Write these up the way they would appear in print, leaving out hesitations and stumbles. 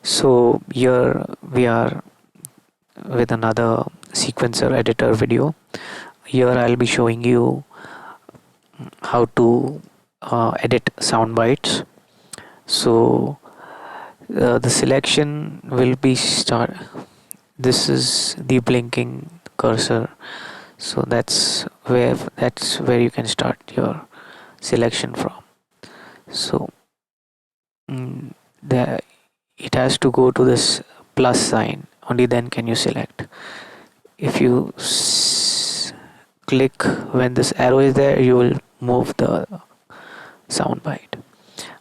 So here we are with another sequencer editor video. Here I'll be showing you how to edit sound bites. So the selection will be start. This is the blinking cursor. So that's where you can start your selection from. So mm, the it has to go to this plus sign. Only then can you select. If you click when this arrow is there, you will move the soundbite.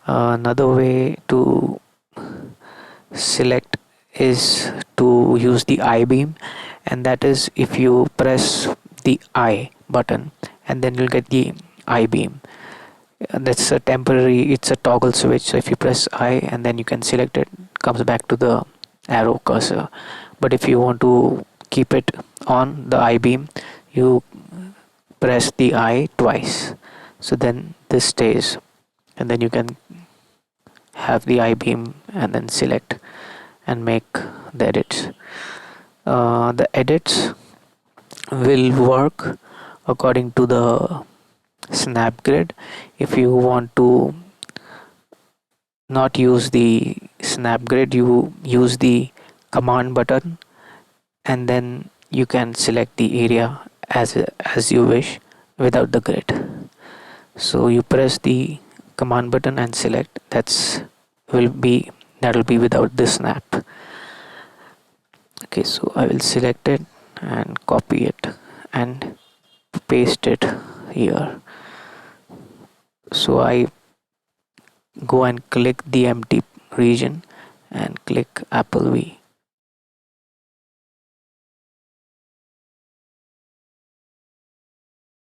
Another way to select is to use the I beam, and that is if you press the I button and then you'll get the I beam. That's a temporary, it's a toggle switch. So if you press I and then you can select it, comes back to the arrow cursor. But if you want to keep it on the I beam, you press the I twice. So then this stays, and then you can have the I beam and then select and make the edits. The edits will work according to the snap grid. If you want to not use the snap grid, you use the command button, and then you can select the area as you wish without the grid. So you press the command button and select. Will be that will be without the snap. Okay, so I will select it and copy it and paste it here. So I go and click the empty region and click Apple V.